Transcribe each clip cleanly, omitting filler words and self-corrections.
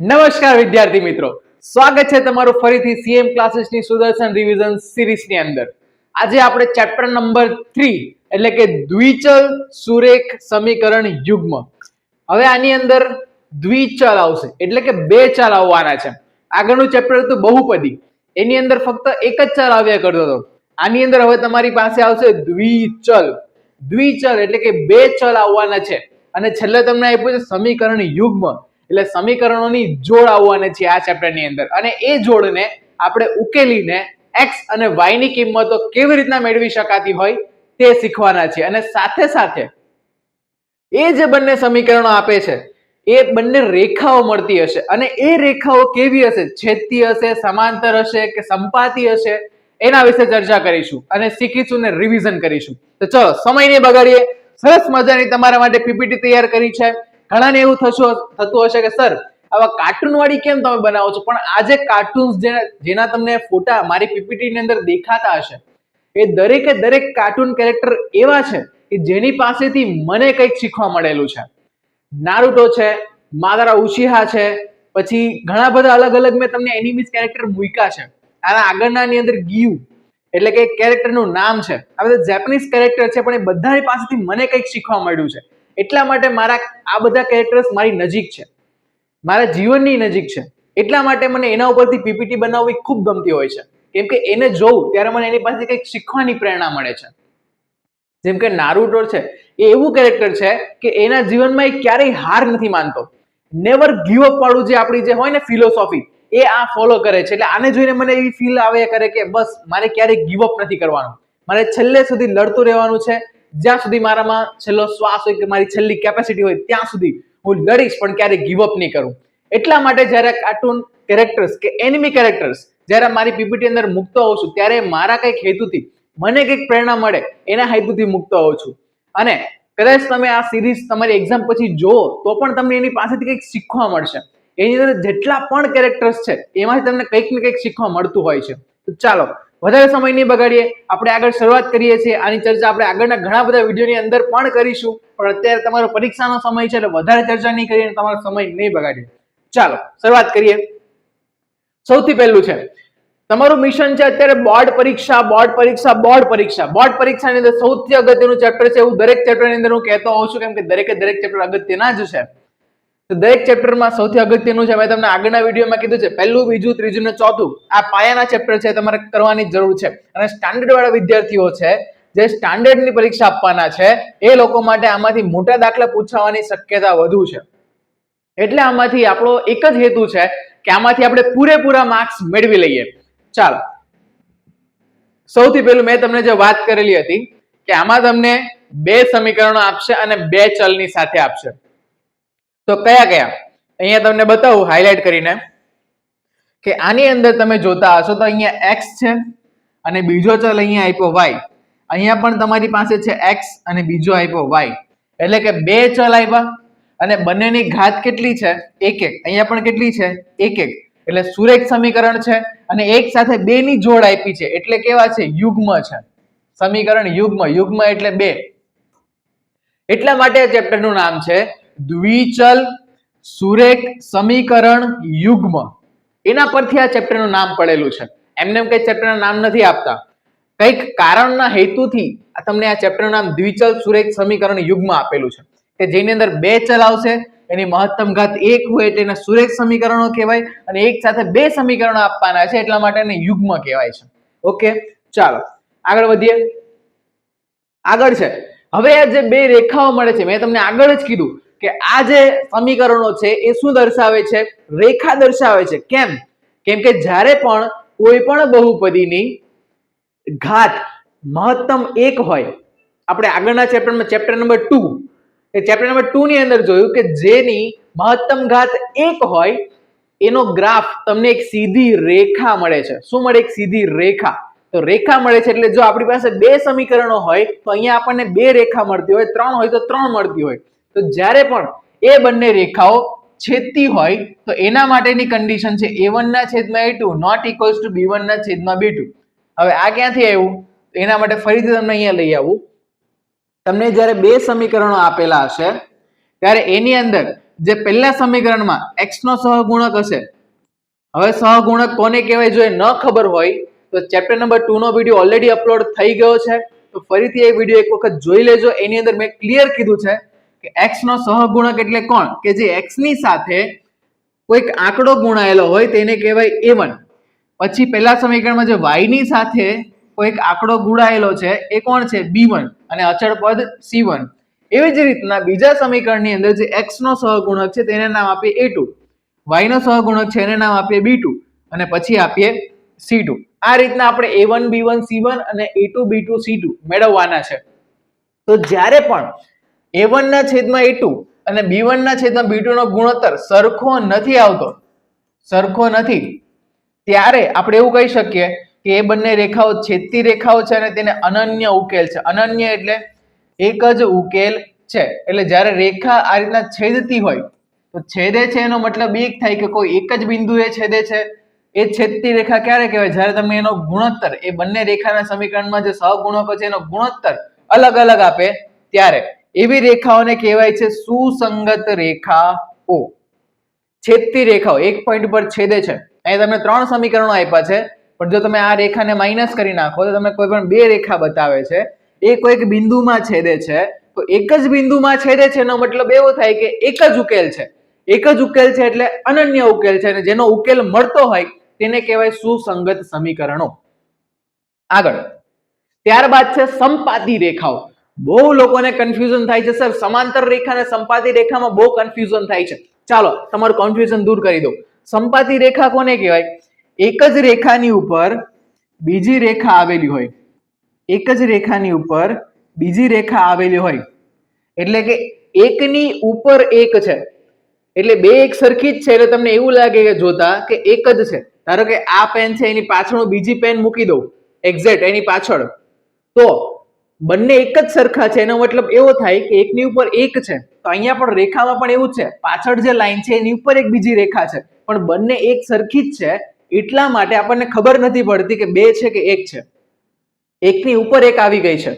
નમસ્કાર વિદ્યાર્થી મિત્રો, સ્વાગત છે તમારું ફરીથી સીએમ ક્લાસીસની સુદર્શન રિવિઝન સિરીઝની અંદર. આજે આપણે ચેપ્ટર નંબર 3 એટલે કે દ્વિચલ સુરેખ સમીકરણ યુગ્મ. હવે આની અંદર દ્વિચલ આવશે એટલે કે બે ચલ આવવાના છે. આગળનું ચેપ્ટર હતું બહુપદી, એની અંદર ફક્ત એક જ ચલ આવ્યા કરતો હતો. આની અંદર હવે તમારી પાસે આવશે દ્વિચલ. દ્વિચલ એટલે કે બે ચલ આવવાના છે અને છેલ્લે તમને આપ્યું છે સમીકરણ યુગ્મ એટલે સમીકરણોની જોડ આવવાની છે આ ચેપ્ટરની અંદર અને એ જોડને આપણે ઉકેલીને x અને y ની કિંમતો કેવી રીતના મેળવી શકાતી હોય તે શીખવાના છે. અને સાથે સાથે એ જે બંને સમીકરણો આપે છે એ બંને રેખાઓ મળતી હશે અને એ રેખાઓ કેવી હશે, છેદતી હશે, સમાંતર હશે કે સંપાતી હશે, એના વિશે ચર્ચા કરીશું અને શીખીશું ને રિવિઝન કરીશું. તો ચલો સમય નહીં બગાડીએ, સરસ મજાની તમારા માટે પીપીટી તૈયાર કરી છે. ઘણાને એવું થતું હશે કે સર આવા કાર્ટૂન વાળી કેમ તમે બનાવો છો, પણ આ જે કાર્ટૂન્સ જેના તમને ફોટા મારી પીપીટી ની અંદર દેખાતા હશે એ દરેકે દરેક કાર્ટૂન કેરેક્ટર એવા છે કે જેની પાસેથી મને કંઈક શીખવા મળેલું છે. નારુટો છે, માદારા ઉચીહા છે, પછી ઘણા બધા અલગ અલગ મેં તમને એનિમીઝ કેરેક્ટર મૂક્યા છે. આના આગળનાની અંદર ગિયુ એટલે કે કેરેક્ટરનું નામ છે. આ બધા જેપનીઝ કેરેક્ટર છે પણ એ બધાની પાસેથી મને કંઈક શીખવા મળ્યું છે. એટલા માટે મારા આ બધા કેરેક્ટર્સ મારી નજીક છે, મારા જીવનની નજીક છે. એટલા માટે મને એના ઉપરથી પીપીટી બનાવવી ખૂબ ગમતી હોય છે, કેમ કે એને જોઉં ત્યારે મને એની પાસે કંઈક શીખવાની પ્રેરણા મળે છે. જેમ કે નારુટો છે, એ એવું કેરેક્ટર છે કે એના જીવનમાં એ ક્યારેય હાર નથી માનતો. નેવર ગીવ અપ વાળું જે આપણી જે હોય ને ફિલોસોફી, એ આ ફોલો કરે છે. એટલે આને જોઈને મને એવી ફીલ આવે કરે કે બસ મારે ક્યારેય ગીવ અપ નથી કરવાનું, મારે છેલ્લે સુધી લડતું રહેવાનું છે. જ્યાં સુધી મારામાં છેલ્લો શ્વાસ હોય કે મારી છેલ્લી કેપેસિટી હોય ત્યાં સુધી હું લડીશ, પણ ક્યારેય ગીવ અપ નહીં કરું. એટલા માટે જ્યારે કાર્ટૂન કેરેક્ટર્સ કે એનિમી કેરેક્ટર્સ જ્યારે મારી પીપીટી અંદર મૂકતો હોઉં છું ત્યારે મારા કંઈક હેતુથી મને કંઈક પ્રેરણા મળે એના હેતુથી મૂકતો હોઉં છું. અને કદાચ તમે આ સિરીઝ તમારી એક્ઝામ પછી જુઓ તો પણ તમને એની પાસેથી કંઈક શીખવા મળશે. એની અંદર જેટલા પણ કેરેક્ટર્સ છે એમાંથી તમને કંઈક ને કંઈક શીખવા મળતું હોય છે. તો ચાલો વધારે સમય નહીં બગાડીએ, આપણે આગળ શરૂઆત કરીએ છીએ. આની ચર્ચા આપણે આગળના ઘણા બધા વિડીયોની અંદર પણ કરીશું, પણ અત્યારે તમારો પરીક્ષાનો સમય છે એટલે વધારે ચર્ચા નહીં કરીએ, તમારો સમય નહીં બગાડીએ. ચાલો શરૂઆત કરીએ. સૌથી પહેલું છે તમારું મિશન છે અત્યારે બોર્ડ પરીક્ષા. બોર્ડ પરીક્ષા બોર્ડ પરીક્ષા બોર્ડ પરીક્ષાની અંદર સૌથી અગત્યનું ચેપ્ટર છે એવું દરેક ચેપ્ટરની અંદર હું કહેતો હોઉં છું, કેમ કે દરેકે દરેક ચેપ્ટર અગત્યના જ છે. તો દરેક ચેપ્ટરમાં સૌથી અગત્યનું છે, મેં તમને આગળના વિડીયોમાં કીધું છે, પહેલું, બીજું, ત્રીજું ને ચોથું આ પાયાના ચેપ્ટર છે, તમારે કરવાની જરૂર છે. અને સ્ટાન્ડર્ડ વાળા વિદ્યાર્થીઓ છે જે સ્ટાન્ડર્ડની પરીક્ષા આપવાના છે એ લોકો માટે આમાંથી મોટા દાખલા પૂછવાની શક્યતા વધુ છે. એટલે આમાંથી આપણો એક જ હેતુ છે કે આમાંથી આપણે પૂરેપૂરા માર્ક્સ મેળવી લઈએ. ચાલો સૌથી પહેલું મેં તમને જે વાત કરેલી હતી કે આમાં તમને બે સમીકરણો આપશે અને બે ચલની સાથે આપશે. તો કયા કયા અહીંયા તમને બતાવું હાઇલાઇટ કરીને કે આની અંદર તમે જોતા હશો તો અહીંયા x છે અને બીજો ચલ અહીંયા આપ્યો y. અહીંયા પણ તમારી પાસે છે x અને બીજો આપ્યો y, એટલે કે બે ચલ આપ્યા અને બંનેની ઘાત કેટલી છે? 1 1. અહીંયા પણ કેટલી છે? 1 1. એટલે સુરેખ સમીકરણ છે અને એક સાથે બે ની જોડ આપી છે એટલે કેવા છે? યુગ્મ છે. સમીકરણ યુગ્મ. યુગ્મ એટલે બે. એટલા માટે આ ચેપ્ટરનું નામ છે દ્વિચલ સુરેખ સમીકરણ યુગ્મ. એના પરથી આ ચેપ્ટરનું નામ પડેલું છે. એમને કઈ ચેપ્ટરના નામ નથી આપતા, કઈક કારણના હેતુથી તમને આ ચેપ્ટરનું નામ દ્વિચલ સુરેખ સમીકરણ યુગ્મ આપેલું છે કે જેની અંદર બે ચલ આવશે, એની મહત્તમ ઘાત 1 હોય એટલે એને સુરેખ સમીકરણો કહેવાય અને એક સાથે બે સમીકરણો આપવાના છે એટલા માટે એને યુગ્મ કહેવાય છે. ઓકે, ચાલો આગળ વધીએ. આગળ છે હવે આ જે બે રેખાઓ મળે છે, મેં તમને આગળ જ કીધું કે આ જે સમીકરણો છે એ શું દર્શાવે છે? રેખા દર્શાવે છે. કેમ? કેમ કે જ્યારે પણ કોઈ પણ બહુપદીની ઘાત મહત્તમ 1 હોય, આપણે આગળના ચેપ્ટરમાં ચેપ્ટર નંબર 2 એ ચેપ્ટર નંબર 2 ની અંદર જોયું કે જેની મહત્તમ ઘાત 1 હોય એનો ગ્રાફ તમને એક સીધી રેખા મળે છે. શું મળે? એક સીધી રેખા. તો રેખા મળે છે એટલે જો આપણી પાસે બે સમીકરણો હોય તો અહીંયા આપણને બે રેખા મળતી હોય, 3 હોય તો 3 મળતી હોય. તો જ્યારે પણ એ બંને રેખાઓ છેદતી હોય તો એના માટેની કન્ડિશન છે a1 ના છેદમાં a2 not equals to b1 ના છેદમાં b2. હવે આ ક્યાંથી આવ્યું? એના માટે ફરીથી તમને અહીંયા લઈ આવું. તમને જ્યારે બે સમીકરણો આપેલા હશે ત્યારે એની અંદર જે પહેલા સમીકરણમાં x નો સહગુણક હશે, હવે સહગુણક કોને કહેવાય જો એ ન ખબર હોય તો ચેપ્ટર નંબર 2 નો વિડીયો ઓલરેડી અપલોડ થઈ ગયો છે, તો ફરીથી એ વિડીયો એક વખત જોઈ લેજો. એની અંદર મેં ક્લિયર કીધું છે કે x નો સહગુણક એટલે કોણ, કે જે x ની સાથે કોઈક આંકડો ગુણાયેલો હોય તેને કહેવાય a1. પછી પહેલા સમીકરણમાં જે y ની સાથે કોઈક આંકડો ગુણાયેલો છે એ કોણ છે, b1, અને અચળ પદ c1. એવી જ રીતના બીજા સમીકરણની અંદર જે x નો સહગુણક છે તેને નામ આપીએ a2, y નો સહગુણક છે એને નામ આપીએ b2, અને પછી આપીએ c2. આ રીતના આપણે a1 b1 c1 અને a2 b2 c2 મેળવવાના છે. તો જ્યારે પણ a1 ના છેદમાં a2 અને b1 ના છેદમાં b2 નો ગુણોત્તર સરખો નથી આવતો, સરખો નથી, ત્યારે આપણે એવું કહી શકીએ કે એ બંને રેખાઓ છેદતી રેખાઓ છે અને તેને અનન્ય ઉકેલ છે. અનન્ય એટલે એક જ ઉકેલ છે. એટલે જ્યારે રેખા આ રીતના છેદતી હોય તો છેદે છે એનો મતલબ એ થાય કે કોઈ એક જ બિંદુએ છેદે છે. એ છેદતી રેખા ક્યારે કહેવાય, જ્યારે તમે એનો ગુણોત્તર, એ બંને રેખાના સમીકરણમાં જે સહગુણકો છે એનો ગુણોત્તર અલગ અલગ આપે ત્યારે. એવી રેખાઓને કહેવાય છે સુસંગત રેખાઓ. છેદતી રેખાઓ એક પોઈન્ટ પર છેદે છે. અહીં તમને 3 સમીકરણો આપ્યા છે, પણ જો તમે આ રેખાને માઇનસ કરી નાખો તો તમે કોઈ પણ 2 રેખા બતાવે છે, એ કોઈક બિંદુમાં છેદે છે, તો એક જ બિંદુમાં છેદે છે એનો મતલબ એવો થાય કે એક જ ઉકેલ છે. એક જ ઉકેલ છે એટલે અનન્ય ઉકેલ છે, અને જેનો ઉકેલ મળતો હોય તેને કહેવાય સુસંગત સમીકરણો. આગળ ત્યારબાદ છે સંપાતી રેખાઓ. બહુ લોકોને કન્ફ્યુઝન થાય છે સર, સમાંતર રેખા અને સંપાતી રેખામાં બહુ કન્ફ્યુઝન થાય છે. ચાલો તમારું કન્ફ્યુઝન દૂર કરી દઉં. સંપાતી રેખા કોને કહેવાય, એક જ રેખાની ઉપર બીજી રેખા આવેલી હોય, એક જ રેખાની ઉપર બીજી રેખા આવેલી હોય, એટલે કે એકની ઉપર એક છે, એટલે બે એક સરખી જ છે, એટલે તમને એવું લાગે કે જોતા કે એક જ છે. ધારો કે આ પેન છે, એની પાછળ બીજી પેન મૂકી દઉં એક્ઝેક્ટ એની પાછળ, તો બંને એક જ સરખા છે. એનો મતલબ એવો થાય કે એકની ઉપર એક છે. તો અહીંયા પણ રેખામાં પણ એવું જ છે, પાછળ જે લાઈન છે એની ઉપર એક બીજી રેખા છે, પણ બંને એક સરખી જ છે. એટલા માટે આપણને ખબર નથી પડતી કે બે છે કે એક છે, એકની ઉપર એક આવી ગઈ છે,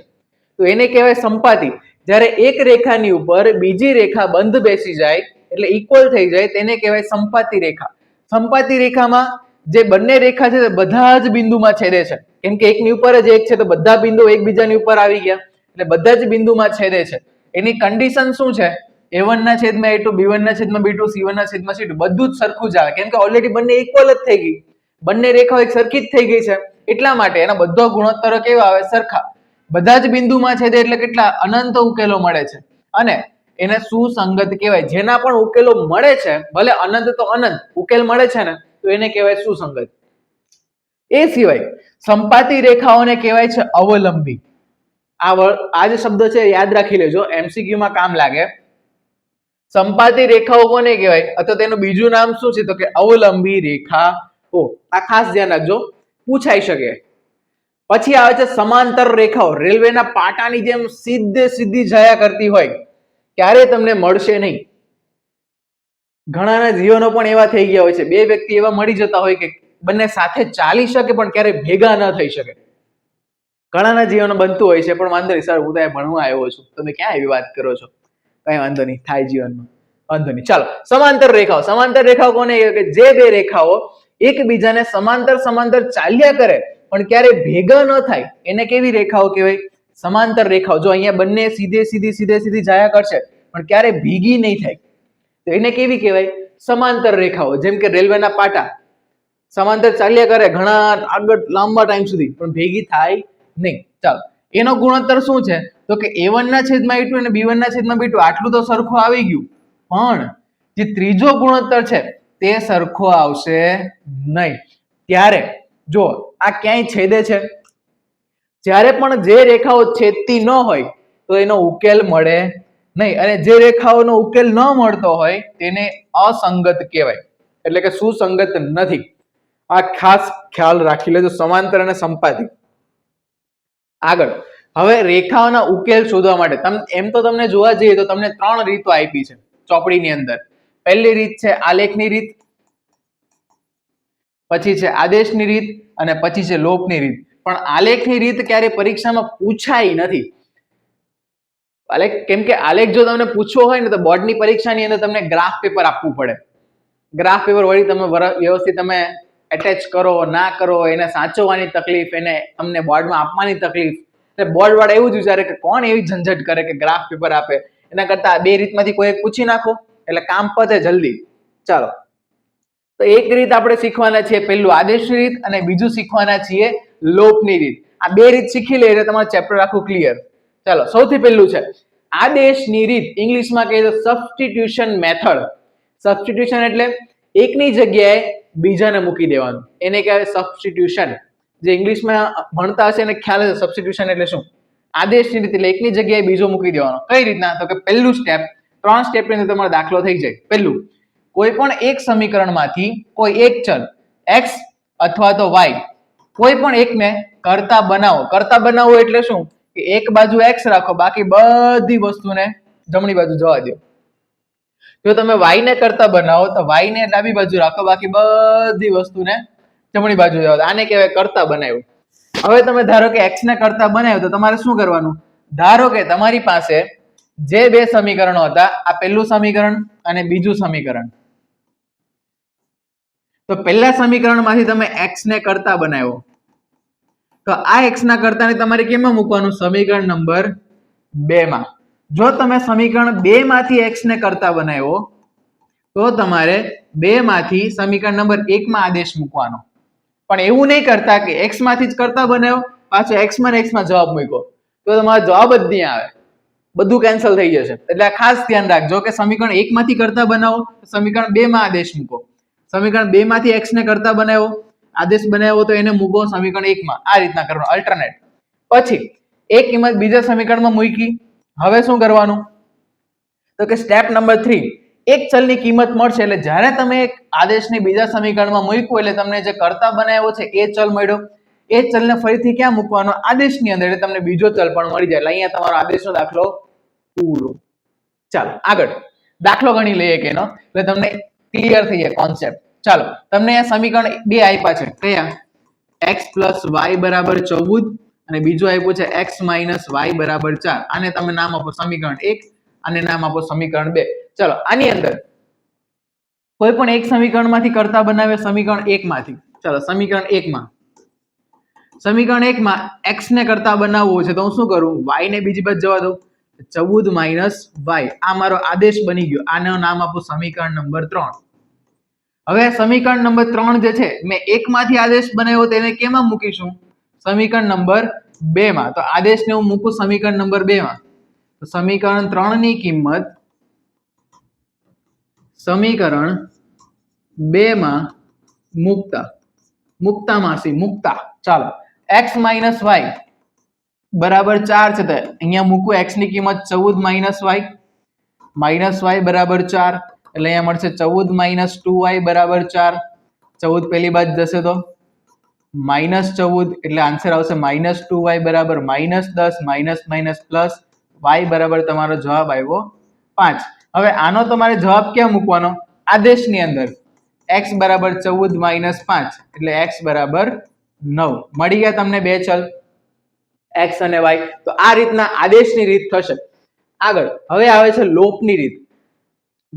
તો એને કહેવાય સંપાતી. જ્યારે એક રેખાની ઉપર બીજી રેખા બંધ બેસી જાય એટલે ઇક્વલ થઈ જાય તેને કહેવાય સંપાતી રેખા. સંપાતી રેખામાં જે બંને રેખા છે તે બધા જ બિંદુમાં છેદે છે, કેમ કે એકની ઉપર જ એક છે તો બધા બિંદુ એકબીજાની ઉપર આવી ગયા, એટલે બધા જ બિંદુમાં છેદે છે. એની કન્ડિશન શું છે, a1 ના છેદમાં a2, b1 ના છેદમાં b2, c1 ના છેદમાં c2 બધું જ સરખું જ આવે, કેમ કે ઓલરેડી બંને ઇક્વલ જ થઈ ગઈ, બંને રેખાઓ એક સરખી જ થઈ ગઈ છે. એટલા માટે એના બધા ગુણોત્તરો કેવા આવે, સરખા. બધા જ બિંદુમાં છેદે એટલે કેટલા અનંત ઉકેલો મળે છે, અને એને સુસંગત કહેવાય. જેના પણ ઉકેલો મળે છે, ભલે અનંત તો અનંત ઉકેલ મળે છે ને, તો એને કહેવાય સુસંગત. એ સિવાય સંપાતી રેખાઓને કહેવાય છે અવલંબી. આ જે શબ્દ છે યાદ રાખી લેજો, MCQ માં કામ લાગે. સંપાતી રેખાઓ કોને કહેવાય, અથવા તેનું બીજું નામ શું છે તો કે અવલંબી રેખાઓ. આ ખાસ ધ્યાન રાખજો, પૂછાઈ શકે. પછી આવે છે સમાંતર રેખાઓ. રેલવેના પાટાની જેમ સીધે સીધી જાયા કરતી હોય, ક્યારે તમને મળશે નહીં. ઘણાના જીવનો પણ એવા થઈ ગયા હોય છે, બે વ્યક્તિ એવા મળી જતા હોય કે બંને સાથે ચાલી શકે પણ ક્યારે ભેગા ન થઈ શકે. ઘણાના જીવનમાં બનતું હોય છે, પણ વાંધો નહીં સર, હું તો ભણવા આવ્યો છું, તમે ક્યાં એવી વાત કરો છો. કઈ વાંધો નહીં, થાય જીવનમાં, વાંધો નહીં. ચાલો, સમાંતર રેખાઓ. સમાંતર રેખાઓ કોને કહેવાય, કે જે બે રેખાઓ એકબીજાને સમાંતર સમાંતર ચાલ્યા કરે પણ ક્યારે ભેગા ન થાય એને કેવી રેખાઓ કહેવાય, સમાંતર રેખાઓ. જો અહીંયા બંને સીધે સીધી જાયા કરશે પણ ક્યારે ભેગી નહીં થાય, તો એને કેવી કહેવાય, સમાંતર રેખાઓ. જેમ કે રેલવેના પાટા સમાંતર ચાલ્યા કરે ઘણા આગળ લાંબા ટાઈમ સુધી પણ ભેગી થાય નહીં. ચાલો, એનો ગુણોત્તર શું છે તો કે a1 ના છેદમાં a2 અને b1 ના છેદમાં b2 આટલું તો સરખું આવી ગયું, પણ જે ત્રીજો ગુણોત્તર છે તે સરખો આવશે નહીં. ત્યારે જો આ ક્યાંય છેદે છે, જ્યારે પણ જે રેખાઓ છેદતી ન હોય તો એનો ઉકેલ મળે નહીં, અને જે રેખાઓનો ઉકેલ ન મળતો હોય તેને અસંગત કહેવાય, એટલે કે સુસંગત નથી. આ ખાસ ખ્યાલ રાખી લેજો, સમાંતર અને સંપાતી. આગળ હવે રેખાઓના ઉકેલ શોધવા માટે એમ તો તમને જોવા જઈએ તો તમને 3 રીતો આપી છે ચોપડીની અંદર. પહેલી રીત છે આલેખની રીત, પછી છે આદેશની રીત, અને પછી છે લોપની રીત. પણ આલેખની રીત ક્યારે પરીક્ષામાં પૂછાઈ નથી. આલેખ, કેમ કે આલેખ જો તમને પૂછવો હોય ને તો બોર્ડની પરીક્ષાની અંદર તમને ગ્રાફ પેપર આપવું પડે. ગ્રાફ પેપર વળી તમે વ્યવસ્થિત તમે એટેચ કરો ના કરો, એને સાચવવાની તકલીફ, એને તમને બોર્ડમાં આપવાની તકલીફ. એટલે બોર્ડ વાળા એવું જ વિચારે કે કોણ એવી ઝંઝટ કરે કે ગ્રાફ પેપર આપે, એના કરતા બે રીતમાંથી કોઈ એક પૂછી નાખો એટલે કામ પતે જલ્દી. ચાલો, તો એક રીત આપણે શીખવાના છીએ, પહેલું આદેશની રીત અને બીજું શીખવાના છીએ લોપની રીત. આ બે રીત શીખી લે એટલે તમારું ચેપ્ટર આખું ક્લિયર. ચાલો, સૌથી પહેલું છે આદેશની રીત. ઇંગ્લિશમાં કહે તો સબસ્ટિટ્યુશન મેથડ. સબસ્ટિટ્યુશન એટલે એકની જગ્યાએ બીજાને મૂકી દેવાનું, એને કહેવાય સબસ્ટિટ્યુશન. જે ઇંગ્લિશમાં ભણતા હશે એને ખ્યાલ હશે સબસ્ટિટ્યુશન એટલે શું. આદેશની રીત એટલે એકની જગ્યાએ બીજો મૂકી દેવાનો. કઈ રીતના? તો કે પહેલું સ્ટેપ, 3 સ્ટેપની અંદર તમારો દાખલો થઈ જાય. પહેલું, કોઈ પણ એક સમીકરણમાંથી કોઈ એક ચલ x અથવા તો y કોઈ પણ એકને કરતા બનાવો. કરતા બનાવવો એટલે શું? કે એક બાજુ x રાખો, બાકી બધી વસ્તુને જમણી બાજુ જવા દો. જો તમે y ને કરતા બનાવો તો y ને ડાબી બાજુ રાખો, બાકી બધી વસ્તુને જમણી બાજુ જવા દો. આને કહેવાય કરતા બનાવ્યું. હવે તમે ધારો કે x ને કરતા બનાવ્યો તો તમારે શું કરવાનું? ધારો કે તમારી પાસે જે બે સમીકરણો હતા, આ પહેલું સમીકરણ અને બીજું સમીકરણ. તો પહેલા સમીકરણમાંથી તમે x ને કરતા બનાવ્યો, તો આ x ના કરતાને તમારે કેમાં મૂકવાનું? સમીકરણ નંબર 2 માં. જો તમે સમીકરણ 2 માંથી x ને કરતા બનાવ્યો તો તમારે 2 માંથી સમીકરણ નંબર 1 માં આદેશ મૂકવાનો. પણ એવું નહીં કરતા કે x માંથી જ કરતા બનાવ્યો, પાછો x માં ને x માં જવાબ મૂક્યો, તો તમારો જવાબ જ નહીં આવે, બધું કેન્સલ થઈ જશે. એટલે ખાસ ધ્યાન રાખજો કે સમીકરણ 1 માંથી કરતા બનાવો, સમીકરણ 2 માં આદેશ મૂકો. સમીકરણ 2 માંથી x ને કરતા બનાવ્યો, આદેશ બનાવ્યો તો એને મૂકો સમીકરણ 1 માં. આ રીતના કરવાનું, અલ્ટરનેટ. પછી એક કિંમત બીજા સમીકરણમાં મૂકી. હવે શું કરવાનું? તો કે સ્ટેપ નંબર 3, એક ચલની કિંમત મળશે એટલે જ્યારે તમે એક આદેશને બીજા સમીકરણમાં મૂક્યું એટલે તમને જે કરતા બનાવ્યો છે એ ચલ મળ્યો, એ ચલને ફરીથી ક્યાં મૂકવાનો? આદેશની અંદર, એટલે તમને બીજો ચલ પણ મળી જાય. એટલે અહીંયા તમારો આદેશનો દાખલો પૂરો. ચાલો આગળ દાખલો ગણી લઈએ કે એનો, એટલે તમને ક્લિયર થઈ જાય કોન્સેપ્ટ. ચાલો, તમને આ સમીકરણ 2 આપ્યા છે. કયા? x + y = 14 અને બીજું આપ્યું છે x - y = 4. આને તમે નામ આપો સમીકરણ 1 અને નામ આપો સમીકરણ 2. ચલો, આની અંદર કોઈ પણ એક સમીકરણમાંથી કરતા બનાવે, સમીકરણ 1 માંથી. ચલો, સમીકરણ 1 માં, સમીકરણ 1 માં x ને કરતા બનાવવો છે તો હું શું કરું? y ને બીજી બાજુ જવા દઉં, 14 - y. આ મારો આદેશ બની ગયો. આનું નામ આપો સમીકરણ નંબર 3. હવે સમીકરણ નંબર 3 જે છે, મેં 1 માંથી આદેશ બનાવ્યો તેને કેમાં મૂકીશું? સમીકરણ નંબર 2 માં. તો આદેશને હું મૂકું સમીકરણ નંબર 2 માં. તો સમીકરણ 3 ની કિંમત સમીકરણ 2 માં મૂકતા. ચાલો, x - y = 4 છે તો અહીંયા મૂકું x ની કિંમત 14 - y. -y = 4 એટલે અહીંયા મળશે 14 - 2y = 4. 14 પેલી બાજુ જશે તો -14 એટલે આન્સર આવશે -2y = -10 પ્લસ y બરાબર તમારો જવાબ આવ્યો 5. હવે આનો તમારે જવાબ ક્યાં મૂકવાનો? આદેશની અંદર. x = 14 - 5 એટલે x = 9. મળી ગયા તમને બે ચલ x અને y. તો આ રીતના આદેશની રીત થશે. આગળ હવે આવે છે લોપની રીત.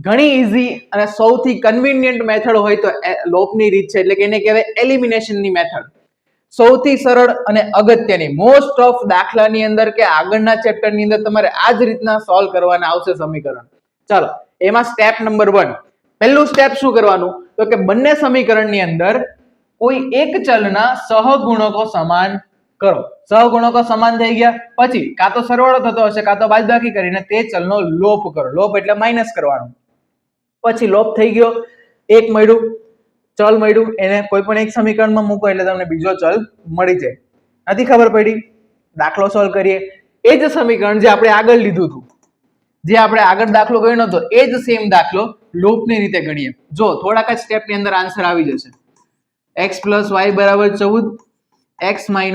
ઘણી ઈઝી અને સૌથી કન્વીનિયન્ટ મેથડ હોય તો લોપની રીત છે, એટલે કે એને કહેવાય એલિમિનેશનની મેથડ. સૌથી સરળ અને અગત્યની. મોસ્ટ ઓફ દાખલાની અંદર કે આગળના ચેપ્ટરની અંદર તમારે આ જ રીતના સોલ્વ કરવાના આવશે સમીકરણ. ચાલો, એમાં સ્ટેપ નંબર 1, પહેલું સ્ટેપ શું કરવાનું? તો કે બંને સમીકરણની અંદર કોઈ એક ચલના સહગુણકો સમાન કરો. સહગુણકો સમાન થઈ ગયા પછી કાં તો સરવાળો થતો હશે કાં તો બાદબાકી કરીને તે ચલનો લોપ કરો. લોપ એટલે માઇનસ કરવાનું. પછી લોપ થઈ ગયો, એક મળ્યું, ચલ મળ્યું, એને કોઈ પણ એક સમીકરણમાં મૂકો એટલે તમને બીજો ચલ મળી જાય. નથી ખબર પડી? દાખલો સોલ્વ કરીએ. એ જ સમીકરણ જે આપણે આગળ લીધું હતું, જે આપણે આગળ દાખલો ગણ્યો હતો, એ જ સેમ દાખલો લોપની રીતે ગણીએ. જો થોડાક જ સ્ટેપની અંદર આન્સર આવી જશે. x + y = 14, x - y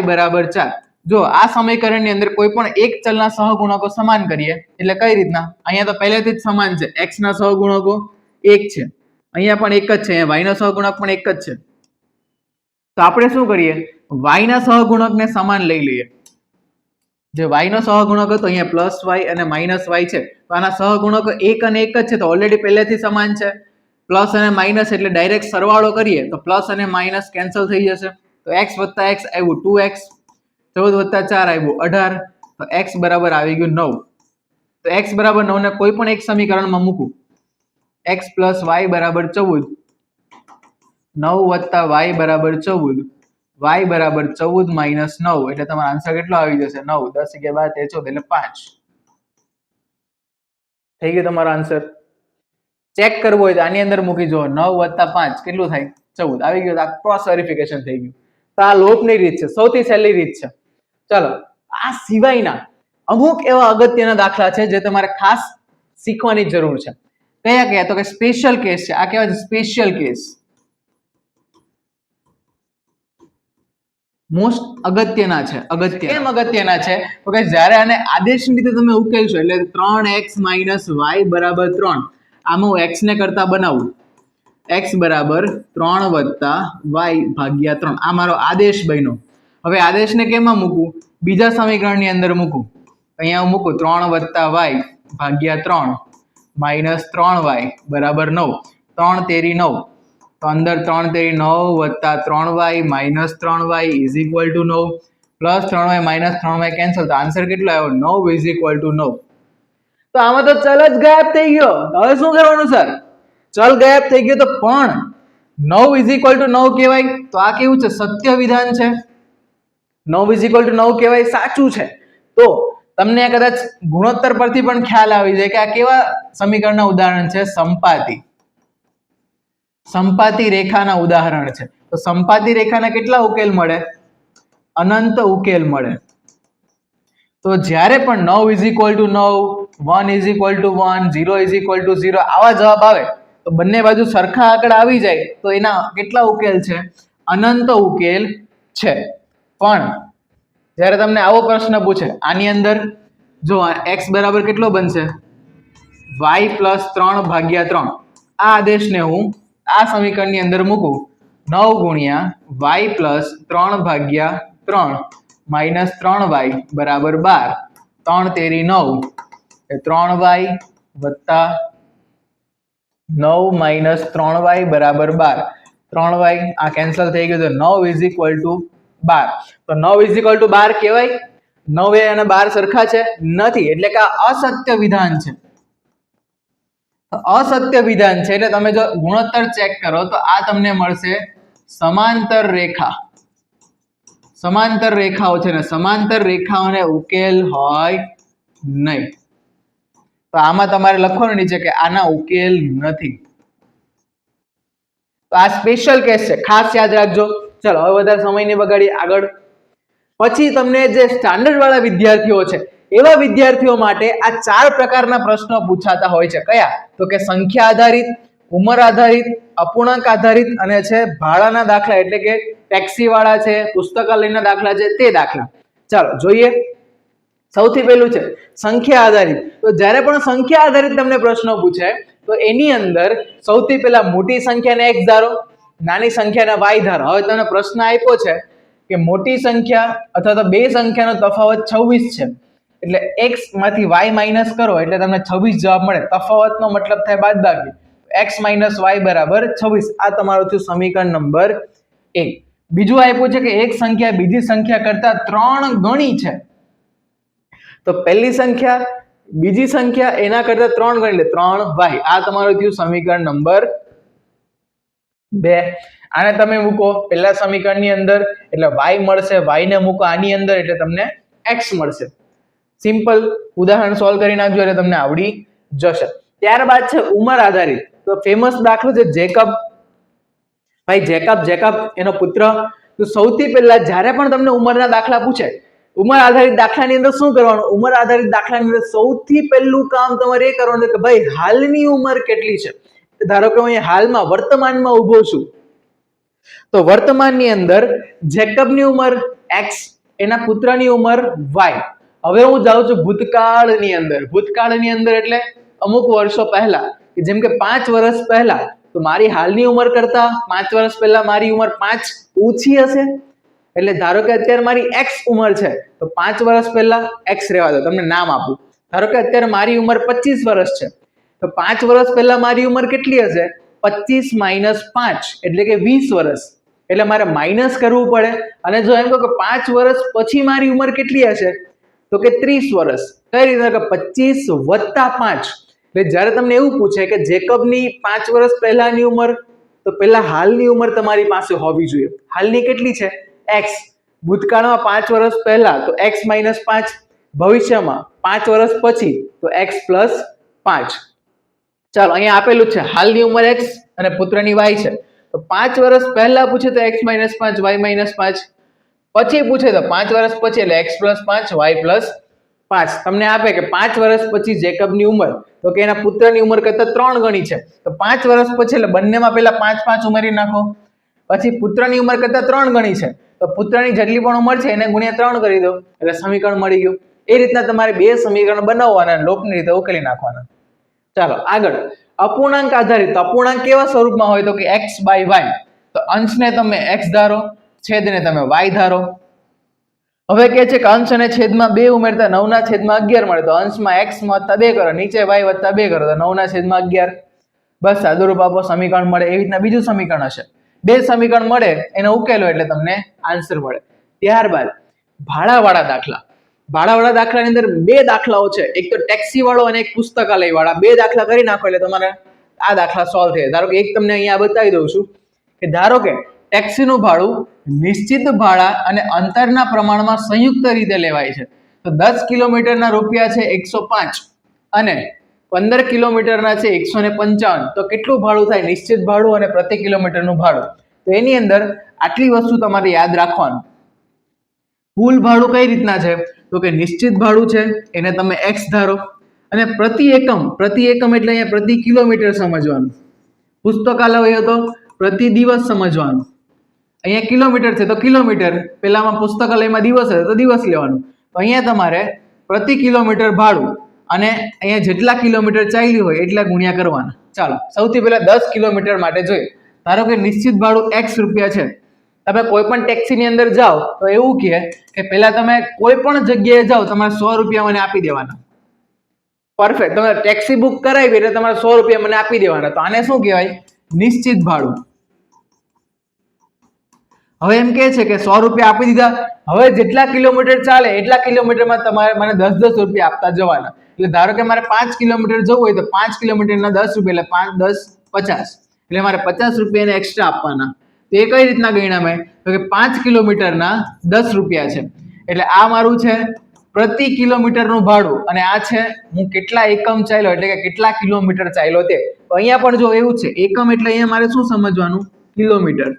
= 4. જો આ સમીકરણની અંદર કોઈ પણ એક ચલના સહગુણકો સમાન કરીએ એટલે કઈ રીતના? અહીંયા તો પહેલેથી જ સમાન છે. x ના સહગુણકો 1 છે, અહીંયા પણ એક જ છે, y નો સહગુણક પણ એક જ છે. તો આપણે શું કરીએ? y ના સહગુણકને સમાન લઈ લઈએ. જે y નો સહગુણક હતો અહીંયા પ્લસ વાય અને માઇનસ વાય છે, તો આના સહગુણકો એક અને એક જ છે, તો ઓલરેડી પહેલેથી સમાન છે. પ્લસ અને માઇનસ એટલે ડાયરેક્ટ સરવાળો કરીએ તો પ્લસ અને માઇનસ કેન્સલ થઈ જશે. તો x વત્તા x આવ્યું 2x, 14 વત્તા 4 આવ્યું 18, તો x બરાબર આવી ગયું 9. તો x બરાબર 9 ને કોઈ પણ એક સમીકરણમાં મૂકું, x પ્લસ વાય બરાબર 14, 9 વત્તા y બરાબર 14, y બરાબર 14 માઇનસ 9, એટલે તમારો આન્સર કેટલો આવી જશે? 9. 10 11 12 13 14 એટલે 5 થઈ ગયો તમારો આન્સર. ચેક કરવો હોય તો આની અંદર મૂકી જો, 9 વત્તા 5 કેટલું થાય? 14 આવી ગયું. આ ક્રોસ વેરિફિકેશન થઈ ગયું. તો આ લોપની રીત છે, સૌથી સહેલી રીત છે. ચલો, આ સિવાયના અમુક એવા અગત્યના દાખલા છે જે તમારે ખાસ શીખવાની જરૂર છે. કયા કયા? તો કે સ્પેશિયલ કેસ છે. આ કહેવાય છે સ્પેશિયલ કેસ. મોસ્ટ અગત્યના છે. કેમ અગત્યના છે? તો કે જ્યારે આને આદેશની રીતે તમે ઉકેલશો એટલે 3x - y બરાબર 3, આમાં હું x ને કરતા બનાવું, x બરાબર 3 વત્તા y ભાગ્યા 3, આ મારો આદેશ બન્યો. હવે આદેશને કેમાં મૂકું? બીજા સમીકરણની અંદર મૂકું. અહીંયા હું મૂકું 3 વત્તા y ભાગ્યા 3 માઇનસ 3y બરાબર 9. 3 તેરી 9, તો અંદર 3 તેરી 9 વત્તા 3y minus 3y is equal to 9, plus 3y minus 3y cancel, તો આન્સર કેટલો આવ્યો? 9 ઇઝ ઇક્વલ ટુ 9. તો આમાં તો ચલ જ ગાયબ થઈ ગયો. હવે શું કરવાનું સર? ચલ ગાયબ થઈ ગયો તો પણ 9 ઇઝ ઇક્વલ ટુ 9 કહેવાય. તો આ કેવું છે? સત્ય વિધાન છે. 9 ઇઝ ઇક્વલ ટુ 9 કહેવાય, સાચું છે. તો તમને કદાચ ગુણોત્તર પરથી પણ ખ્યાલ આવી જાય કે આ કેવા સમીકરણના ઉદાહરણ છે? સંપાતી રેખાના ઉદાહરણ છે. તો સંપાતી રેખાના કેટલા ઉકેલ મળે? અનંત ઉકેલ મળે. તો જ્યારે પણ 9 is equal to 9, 1 is equal to 1, 0 is equal to 0 આવા જવાબ આવે તો બંને બાજુ સરખા આંકડા આવી જાય તો એના કેટલા ઉકેલ છે? અનંત ઉકેલ છે. પણ જ્યારે તમને આવો પ્રશ્ન પૂછે, આની અંદર જો x બરાબર કેટલો બનશે? y પ્લસ 3 ભાગ્યા 3, આ આદેશને હું આ સમીકરણની અંદર મૂકું, 9 ગુણ્યા y પ્લસ 3 ભાગ્યા 3 માઇનસ 3y બરાબર 12, 3 તેરી 9, 3y વત્તા 9 માઇનસ 3y બરાબર 12, 3y આ કેન્સલ થઈ ગયું, તો 9 ઇઝ ઇક્વલ ટુ 12. તો 9 ઇઝ ઇક્વલ ટુ 12 કહેવાય? 9 અને 12 સરખા છે? નથી, એટલે કે આ અસત્ય વિધાન છે. અસત્ય વિધાન છે એટલે તમે જો ગુણોત્તર ચેક કરો તો આ તમને મળશે સમાંતર રેખા. સમાંતર રેખાઓ છે ને સમાંતર રેખાઓને ઉકેલ હોય નહીં. તો આમાં તમારે લખવાનું નીચે કે આના ઉકેલ નથી. તો આ સ્પેશિયલ કેસ છે, ખાસ યાદ રાખજો. ચલો હવે વધારે સમય નહીં બગાડીએ, આગળ. પછી તમને જે સ્ટાન્ડર્ડ વાળા વિદ્યાર્થીઓ છે એવા વિદ્યાર્થીઓ માટે આ 4 પ્રકારના પ્રશ્નો પૂછાતા હોય છે. કયા? તો કે સંખ્યા આધારિત, ઉંમર આધારિત, અપૂર્ણાંક આધારિત અને છે ભાડાના દાખલા, એટલે કે ટેક્સી વાળા છે, પુસ્તકાલયના દાખલા છે, તે દાખલા. ચાલો જોઈએ. સૌથી પહેલું છે સંખ્યા આધારિત. તો જ્યારે પણ સંખ્યા આધારિત તમને પ્રશ્નો પૂછે તો એની અંદર સૌથી પહેલા મોટી સંખ્યાને x ધારો, નાની સંખ્યાને y ધારો. હવે તમને પ્રશ્ન આપ્યો છે કે મોટી સંખ્યા અથવા તો બે સંખ્યાનો તફાવત 26 છે, એટલે x માંથી y માઇનસ કરો એટલે તમને 26 જવાબ મળે. તફાવતનો મતલબ થાય બાદબાકી. x માઇનસ y બરાબર 26. આ તમારું થયું સમીકરણ નંબર 1. બીજું આપ્યું છે કે એક સંખ્યા બીજી સંખ્યા કરતા 3 ગણી છે. તો પહેલી સંખ્યા બીજી સંખ્યા એના કરતા 3 ગણી, એટલે 3y. આ તમારું થયું સમીકરણ નંબર 2. આને તમે મૂકો પહેલા સમીકરણની અંદર એટલે y મળશે, y ને મૂકો આની અંદર એટલે તમને x મળશે. સિમ્પલ ઉદાહરણ સોલ્વ કરી નાખજો એટલે તમને આવડી જશે. ત્યારબાદ છે ઉંમર આધારિત. તો ફેમસ દાખલો છે જેકબ. ભાઈ જેકબ એનો પુત્ર. તો સૌથી પહેલા જ્યારે પણ તમને ઉંમરના દાખલા પૂછે, ઉંમર આધારિત દાખલાની અંદર શું કરવાનું? ઉંમર આધારિત દાખલાની અંદર સૌથી પહેલું કામ તમારે એ કરવાનું કે ભાઈ હાલની ઉંમર કેટલી છે. ધારો કે હું હાલમાં વર્તમાનમાં ઊભો છું, તો વર્તમાનની અંદર જેકબની ઉંમર x, એના પુત્રની ઉંમર y. હવે હું જાઉં છું ભૂતકાળની અંદર. ભૂતકાળની અંદર એટલે અમુક વર્ષો પહેલા, જેમ કે 5 વર્ષ પહેલા, તો મારી હાલની ઉંમર કરતા 5 વર્ષ પહેલા મારી ઉંમર 5 ઓછી હશે. એટલે ધારો કે અત્યારે મારી x ઉંમર છે તો 5 વર્ષ પહેલા x રહેવા દો, તમને નામ આપું. ધારો કે અત્યારે મારી ઉંમર 25 વર્ષ છે તો 5 વર્ષ પહેલા મારી ઉંમર કેટલી હશે? 25 - 5 એટલે કે 20 વર્ષ. એટલે મારે માઇનસ કરવું પડે. અને જો એમ કહો કે 5 વર્ષ પછી મારી ઉંમર કેટલી હશે તો કે 30 વર્ષ. કઈ રીતે? કે 25 + 5. એટલે જ્યારે તમને એવું પૂછે કે જેકબની 5 વર્ષ પહેલાની ઉંમર, તો પહેલા હાલની ઉંમર તમારી પાસે હોવી જોઈએ. હાલની કેટલી છે? x. ભૂતકાળમાં 5 વર્ષ પહેલા તો x - 5, ભવિષ્યમાં 5 વર્ષ પછી તો x + 5. ચાલો અહીંયા આપેલું છે હાલની ઉંમર x અને પુત્રની y છે. તો 5 વર્ષ પહેલા પૂછે તો x - 5 y - 5, પછી પૂછે તો 5 વર્ષ પછી એટલે x + 5 y + 5. તમને આપે કે 5 વર્ષ પછી જેકબની ઉંમર તો કે એના પુત્રની ઉંમર કરતા 3 ગણી છે. તો 5 વર્ષ પછી એટલે બંનેમાં પહેલા 5 5 ઉમેરી નાખો. પછી પુત્રની ઉંમર કરતા 3 ગણી છે તો પુત્રની જેટલી પણ ઉંમર છે એને ગુણ્યા 3 કરી દો એટલે સમીકરણ મળી ગયું. એ રીતના તમારે બે સમીકરણ બનાવવાના, લોપની રીતે ઉકેલી નાખવાના. ચાલો આગળ. અપૂર્ણાંક આધારિત. અપૂર્ણાંક કેવા સ્વરૂપમાં હોય તો કે x/y. તો અંશને તમે x ધારો, છેદને તમે y ધારો. હવે કે છે કે અંશ અને છેદમાં 2 ઉમેરતા 9/11 મળે. તો અંશમાં x + 2 કરો, નીચે y + 2 કરો તો 9/11. બસ સાદુરૂપ આપો, સમીકરણ મળે. એવી રીતના બીજું સમીકરણ હશે. બે સમીકરણ મળે એને ઉકેલો એટલે તમને આન્સર મળે. ત્યારબાદ ભાડાવાળા દાખલા. ભાડાવાળા દાખલાની અંદર બે દાખલાઓ છે, એક તો ટેક્સી વાળો અને એક પુસ્તકાલય વાળા. બે દાખલા કરી નાખો એટલે તમારે આ દાખલા સોલ્વ થઈ જાય. ધારો કે એક તમને અહીંયા બતાવી દઉં છું કે ધારો કે ટેક્સીનું ભાડું નિશ્ચિત ભાડા અને અંતરના પ્રમાણમાં સંયુક્ત રીતે લેવાય છે. તો 10 કિલોમીટરના રૂપિયા છે 105 અને 15 કિલોમીટરના છે 155. તો કેટલું ભાડું થાય? નિશ્ચિત ભાડું અને પ્રતિ કિલોમીટરનું ભાડું. તો એની અંદર આટલી વસ્તુ તમારે યાદ રાખવાનું. કુલ ભાડું કઈ રીતના છે તો કે નિશ્ચિત ભાડું છે એને તમે x ધારો અને પ્રતિ એકમ એટલે અહીંયા પ્રતિ કિલોમીટર સમજવાનું. પુસ્તકાલય હોય તો પ્રતિ દિવસ સમજવાનું. અહીંયા કિલોમીટર છે તો કિલોમીટર, પેલામાં પુસ્તકાલયમાં દિવસ હશે તો દિવસ લેવાનું. તો અહીંયા તમારે પ્રતિ કિલોમીટર ભાડું અને અહીંયા જેટલા કિલોમીટર ચાલ્યું હોય એટલા ગુણ્યા કરવાના. ચાલો સૌથી પહેલા 10 કિલોમીટર માટે જોઈએ. ધારો કે નિશ્ચિત ભાડું x રૂપિયા છે. તમે કોઈ પણ ટેક્સીની અંદર જાઓ તો એવું કહે કે પહેલા તમે કોઈ પણ જગ્યાએ જાઓ તમારે 100 રૂપિયા મને આપી દેવાના. પરફેક્ટ. તમે ટેક્સી બુક કરાવી એટલે તમારે 100 રૂપિયા મને આપી દેવાના. તો આને શું કહેવાય? નિશ્ચિત ભાડું. હવે એમ કહે છે કે 100 રૂપિયા આપી દીધા. હવે જેટલા કિલોમીટર ચાલે એટલા કિલોમીટરમાં તમારે મને 10 રૂપિયા આપતા જવાના. એટલે ધારો કે મારે 5 કિલોમીટર જવું હોય તો 5 કિલોમીટરના 10 રૂપિયા એટલે 5 10 50. એટલે મારે 50 રૂપિયાને એક્સ્ટ્રા આપવાના. તો એ કઈ રીતના ગણ્યા મેં? તો કે 5 કિલોમીટરના 10 રૂપિયા છે. એટલે આ મારું છે પ્રતિ કિલોમીટરનું ભાડું અને આ છે હું કેટલા એકમ ચાલ્યો એટલે કે કેટલા કિલોમીટર ચાલ્યો તે. તો અહીંયા પણ જો એવું છે એકમ એટલે અહીંયા મારે શું સમજવાનું? કિલોમીટર.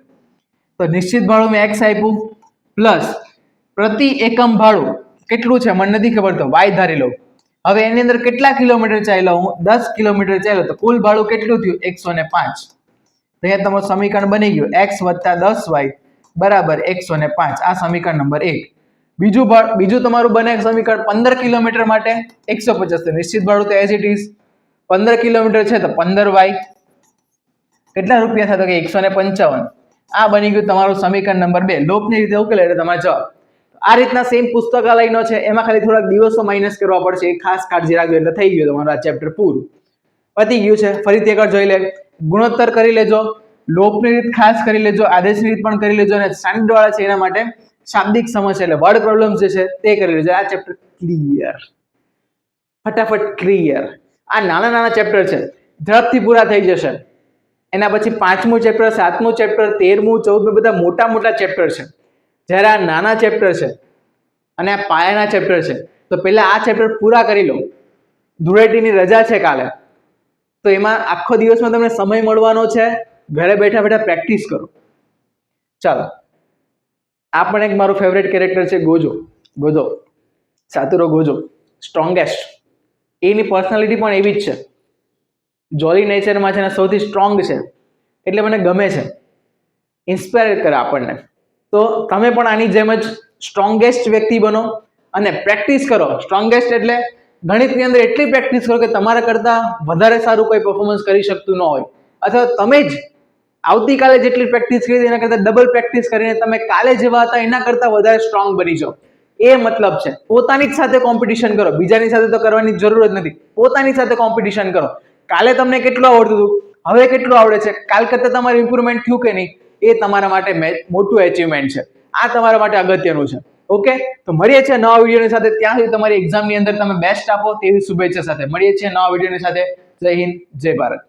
તો નિશ્ચિત ભાડું મેં x આપ્યું પ્લસ પ્રતિ એકમ ભાડું કેટલું છે મને નથી ખબર તો y ધારી લઉં. હવે એની અંદર કેટલા કિલોમીટર ચાલ્યો? હું 10 કિલોમીટર ચાલ્યો તો કુલ ભાડું કેટલું થયું? 105. તો અહીંયા તમારું સમીકરણ બની ગયું x + 10y = 105. આ સમીકરણ નંબર 1. બીજું તમારું બને સમીકરણ 15 કિલોમીટર માટે 150. તો નિશ્ચિત ભાડું તો એઝ ઇટ ઇઝ 15 કિલોમીટર છે તો 15y. કેટલા રૂપિયા થાય? તો કે 155. આ બની ગયું તમારું સમીકરણ નંબર 2. લોપની રીતે ઉકેલે એટલે તમારો જવાબ. આ રીતના સેમ પુસ્તકાલયનો છે, એમાં ખાલી થોડાક દિવસો માઇનસ કરવા પડશે. એ ખાસ કાળજી રાખજો એટલે થઈ ગયું તમારું આ ચેપ્ટર પૂરું. પતી ગયું છે. ફરીથી એકવાર જોઈ લે. ગુણોત્તર કરી લેજો, લોપની રીત ખાસ કરી લેજો, આદેશની રીત પણ કરી લેજો અને સ્ટાન્ડર્ડ વાળા છે એના માટે શાબ્દિક સમસ્યા એટલે વર્ડ પ્રોબ્લેમ્સ જે છે તે કરી લેજો. આ ચેપ્ટર ક્લિયર, ફટાફટ ક્લિયર. આ નાના નાના ચેપ્ટર છે, ઝડપથી પૂરા થઈ જશે. એના પછી 5મું ચેપ્ટર, 7મું ચેપ્ટર, 13મું, 14મું બધા મોટા મોટા ચેપ્ટર છે. જ્યારે આ નાના ચેપ્ટર છે અને આ પાયાના ચેપ્ટર છે તો પહેલા આ ચેપ્ટર પૂરા કરી લો. ધૂળેટીની રજા છે કાલે, તો એમાં આખો દિવસમાં તમને સમય મળવાનો છે. ઘરે બેઠા બેઠા પ્રેક્ટિસ કરો. ચાલો, આ પણ એક મારું ફેવરેટ કેરેક્ટર છે ગોજો, સાતુરો ગોજો, સ્ટ્રોંગેસ્ટ. એની પર્સનાલિટી પણ એવી જ છે, જોલી નેચરમાં છે અને સૌથી સ્ટ્રોંગ છે એટલે મને ગમે છે, ઇન્સ્પાયર કરે આપણને. તો તમે પણ આની જેમ જ સ્ટ્રોંગેસ્ટ વ્યક્તિ બનો અને પ્રેક્ટિસ કરો. સ્ટ્રોંગેસ્ટ એટલે ગણિતની અંદર એટલી પ્રેક્ટિસ કરો કે તમારા કરતાં વધારે સારું કોઈ પરફોર્મન્સ કરી શકતું ન હોય અથવા તમે જ આવતીકાલે જેટલી પ્રેક્ટિસ કરી એના કરતાં ડબલ પ્રેક્ટિસ કરીને તમે કાલે જેવા હતા એના કરતાં વધારે સ્ટ્રોંગ બની જાઓ. એ મતલબ છે. પોતાની જ સાથે કોમ્પિટિશન કરો, બીજાની સાથે તો કરવાની જરૂર જ નથી. પોતાની સાથે કોમ્પિટિશન કરો. કાલે તમને કેટલું આવડતું હતું, હવે કેટલું આવડે છે, કાલ કરતાં તમારું ઇમ્પ્રુવમેન્ટ થયું કે નહીં, એ તમારા માટે મોટું અચીવમેન્ટ છે. આ તમારા માટે અગત્યનું છે. ઓકે, તો મળીએ છીએ નવા વિડીયોની સાથે. ત્યાં સુધી તમારી એક્ઝામની અંદર તમે બેસ્ટ આપો તેવી શુભેચ્છા સાથે મળીએ છીએ નવા વિડીયોની સાથે. જય હિન્દ, જય ભારત.